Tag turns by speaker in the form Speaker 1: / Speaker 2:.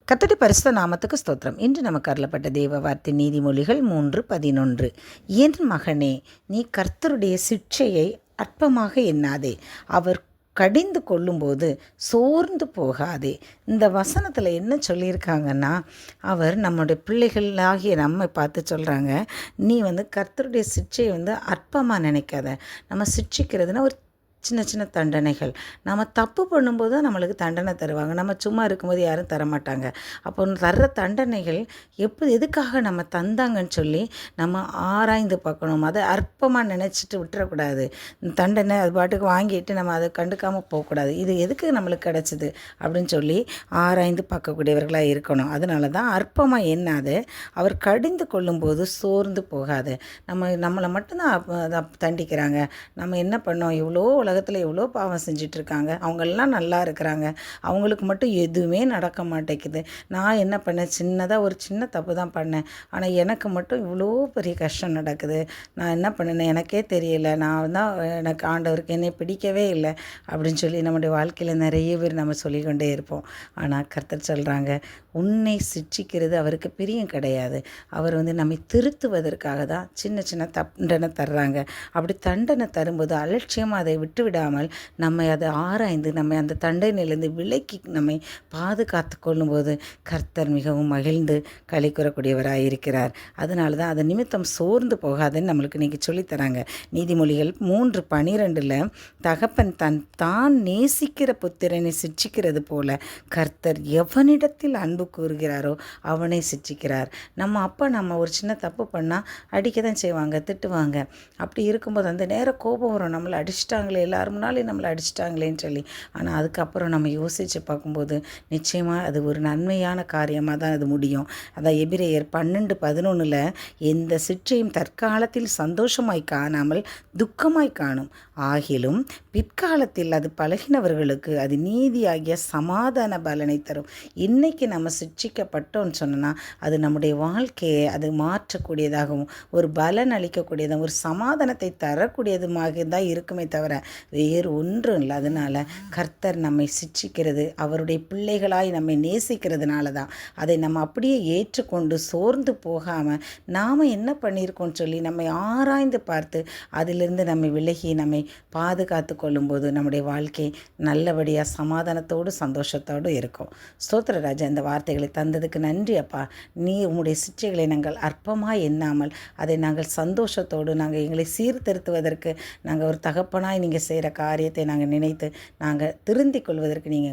Speaker 1: கர்த்தருடைய பரிசுத்த நாமத்துக்கு ஸ்தோத்திரம். இன்று நமக்கு அருளப்பட்ட தேவ வார்த்தை நீதிமொழிகள் 3:11. என் மகனே, நீ கர்த்தருடைய சிட்சையை அற்பமாக எண்ணாதே, அவர் கடிந்து கொள்ளும்போது சோர்ந்து போகாதே. இந்த வசனத்தில் என்ன சொல்லியிருக்காங்கன்னா, அவர் நம்முடைய பிள்ளைகளாகிய நம்மை பார்த்து சொல்கிறாங்க, நீ கர்த்தருடைய சிட்சையை அற்பமாக நினைக்காத. நம்ம சிட்சிக்கிறதுனா ஒரு சின்ன சின்ன தண்டனைகள். நம்ம தப்பு பண்ணும்போது தான் நம்மளுக்கு தண்டனை தருவாங்க. நம்ம சும்மா இருக்கும்போது யாரும் தரமாட்டாங்க. அப்போ தர்ற தண்டனைகள் எதுக்காக நம்ம தந்தாங்கன்னு சொல்லி நம்ம ஆராய்ந்து பார்க்கணும். அதை அற்பமாக நினச்சிட்டு விட்டுறக்கூடாது. தண்டனை அது பாட்டுக்கு வாங்கிட்டு நம்ம அதை கண்டுக்காமல் போகக்கூடாது. இது எதுக்கு நம்மளுக்கு கிடச்சிது அப்படின்னு சொல்லி ஆராய்ந்து பார்க்கக்கூடியவர்களாக இருக்கணும். அதனால தான் அற்பமாக எண்ணாது, அவர் கடிந்து கொள்ளும்போது சோர்ந்து போகாது. நம்மளை மட்டும்தான் தண்டிக்கிறாங்க. நம்ம என்ன பண்ணோம், இவ்வளோ உலகத்தில் எவ்வளோ பாவம் செஞ்சிட்ருக்காங்க, அவங்கெல்லாம் நல்லா இருக்கிறாங்க, அவங்களுக்கு மட்டும் எதுவுமே நடக்க மாட்டேங்குது. நான் என்ன பண்ணேன், சின்னதாக ஒரு சின்ன தப்பு தான் பண்ணேன், ஆனால் எனக்கு மட்டும் இவ்வளோ பெரிய கஷ்டம் நடக்குது. நான் என்ன பண்ணேன்னு எனக்கே தெரியலை, எனக்கு ஆண்டவருக்கு என்னை பிடிக்கவே இல்லை அப்படின்னு சொல்லி நம்முடைய வாழ்க்கையில் நிறைய பேர் நம்ம சொல்லிக்கொண்டே இருப்போம். ஆனால் கர்த்தர் சொல்கிறாங்க, உன்னை சிட்சிக்கிறது அவருக்கு பிரியம் கிடையாது. அவர் நம்மை திருத்துவதற்காக தான் சின்ன சின்ன தண்டனை தர்றாங்க. அப்படி தண்டனை தரும்போது அலட்சியமாக அதை விட்டு விடாமல் நம்மை அதை ஆராய்ந்து நம்மை அந்த தண்டனையிலிருந்து விலக்கி நம்மை பாதுகாத்து கொள்ளும்போது கர்த்தர் மிகவும் மகிழ்ந்து களி கூறக்கூடியவராக இருக்கிறார். அதனால தான் அதை நிமித்தம் சோர்ந்து போகாதுன்னு நம்மளுக்கு இன்றைக்கி சொல்லித்தராங்க. நீதிமொழிகள் 3:12 தகப்பன் தான் நேசிக்கிற புத்திரனை சிட்சிக்கிறது போல கர்த்தர் எவனிடத்தில் அன்பு கூறுகிறாரோ அவனை சிட்சிக்கிறார். நம்ம ஒரு சின்ன தப்பு பண்ணால் அடிக்க தான் செய்வாங்க, திட்டுவாங்க. அப்படி இருக்கும்போது அந்த நேரம் கோபம் வரும், நம்மளை அடிச்சிட்டாங்களே, எல்லாரும் முன்னாலே நம்மளை அடிச்சிட்டாங்களேன்னு சொல்லி. ஆனால் அதுக்கப்புறம் நம்ம யோசித்து பார்க்கும்போது நிச்சயமாக அது ஒரு நன்மையான காரியமாக தான் அது முடியும். அதான் எபிரேயர் 12:11 எந்த சிற்றையும் தற்காலத்தில் சந்தோஷமாய் காணாமல் துக்கமாய் காணும், ஆகிலும் பிற்காலத்தில் அது பழகினவர்களுக்கு அது நீதியாகிய சமாதான பலனை தரும். இன்றைக்கி நம்ம சிட்சிக்கப்பட்டோன்னு சொன்னால் அது நம்முடைய வாழ்க்கையை அது மாற்றக்கூடியதாகவும் ஒரு பலன் அளிக்கக்கூடியதாகவும் ஒரு சமாதானத்தை தரக்கூடியதுமாக தான் இருக்குமே தவிர வேறு ஒன்றும் இல்லை. அதனால் கர்த்தர் நம்மை சிட்சிக்கிறது அவருடைய பிள்ளைகளாய் நம்மை நேசிக்கிறதுனால தான். அதை நம்ம அப்படியே ஏற்றுக்கொண்டு சோர்ந்து போகாமல் நாம் என்ன பண்ணியிருக்கோம்னு சொல்லி நம்மை ஆராய்ந்து பார்த்து அதிலிருந்து நம்மை விலகி நம்மை பாதுகாத்து கொள்ளும்போது நம்முடைய வாழ்க்கை நல்லபடியாக சமாதானத்தோடு சந்தோஷத்தோடு இருக்கும். ஸ்தோத்திர ராஜா, இந்த வார்த்தைகளை தந்ததுக்கு நன்றி அப்பா. நீ உம்முடைய சிற்றைகளை நாங்கள் அற்பமாக எண்ணாமல் அதை நாங்கள் சந்தோஷத்தோடு நாங்கள் எங்களை சீர்திருத்துவதற்கு நாங்கள் ஒரு தகப்பனாய் நீங்கள் செய்கிற காரியத்தை நாங்கள் நினைத்து நாங்கள் திருந்திக் கொள்வதற்கு நீங்கள்